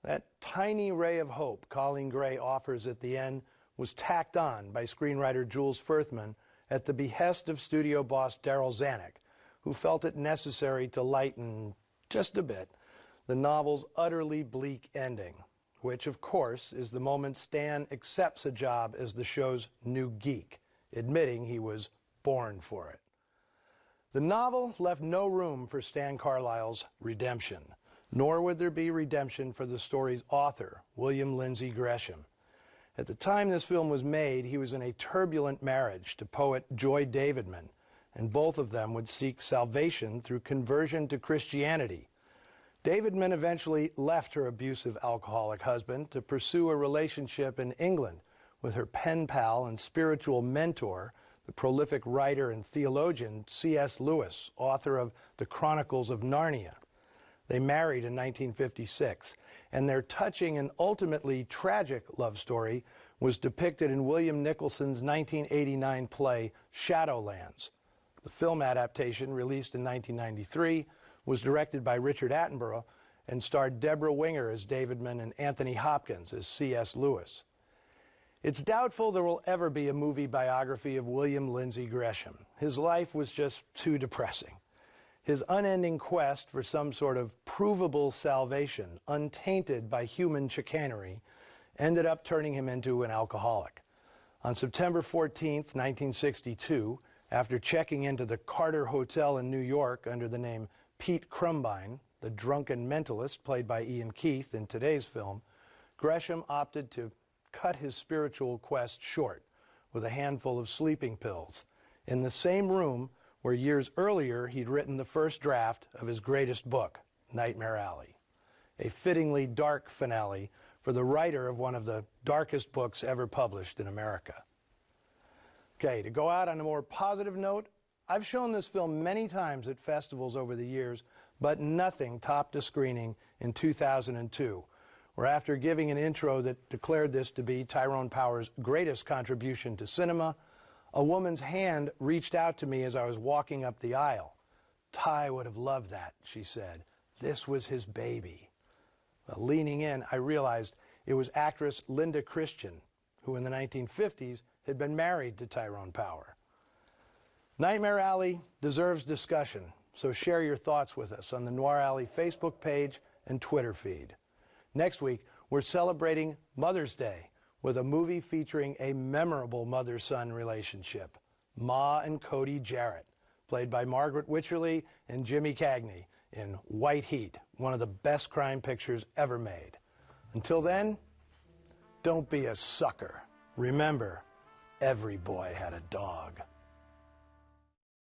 That tiny ray of hope Colleen Gray offers at the end was tacked on by screenwriter Jules Furthman at the behest of studio boss Darryl Zanuck, who felt it necessary to lighten, just a bit, the novel's utterly bleak ending, which, of course, is the moment Stan accepts a job as the show's new geek, admitting he was born for it. The novel left no room for Stan Carlisle's redemption, nor would there be redemption for the story's author, William Lindsay Gresham. At the time this film was made, he was in a turbulent marriage to poet Joy Davidman, and both of them would seek salvation through conversion to Christianity. Davidman eventually left her abusive alcoholic husband to pursue a relationship in England with her pen pal and spiritual mentor, the prolific writer and theologian C.S. Lewis, author of The Chronicles of Narnia. They married in 1956, and their touching and ultimately tragic love story was depicted in William Nicholson's 1989 play Shadowlands. The film adaptation, released in 1993, was directed by Richard Attenborough and starred Deborah Winger as Davidman and Anthony Hopkins as C.S. Lewis. It's doubtful there will ever be a movie biography of William Lindsay Gresham. His life was just too depressing. His unending quest for some sort of provable salvation, untainted by human chicanery, ended up turning him into an alcoholic. On September 14, 1962, after checking into the Carter Hotel in New York under the name Pete Crumbine, the drunken mentalist played by Ian Keith in today's film, Gresham opted to cut his spiritual quest short with a handful of sleeping pills in the same room where years earlier he'd written the first draft of his greatest book, Nightmare Alley, a fittingly dark finale for the writer of one of the darkest books ever published in America. Okay, to go out on a more positive note, I've shown this film many times at festivals over the years, but nothing topped a screening in 2002, where after giving an intro that declared this to be Tyrone Power's greatest contribution to cinema, a woman's hand reached out to me as I was walking up the aisle. "Ty would have loved that," she said. "This was his baby." Well, leaning in, I realized it was actress Linda Christian, who in the 1950s had been married to Tyrone Power. Nightmare Alley deserves discussion, so share your thoughts with us on the Noir Alley Facebook page and Twitter feed. Next week, we're celebrating Mother's Day with a movie featuring a memorable mother-son relationship, Ma and Cody Jarrett, played by Margaret Wycherley and Jimmy Cagney in White Heat, one of the best crime pictures ever made. Until then, don't be a sucker. Remember, every boy had a dog.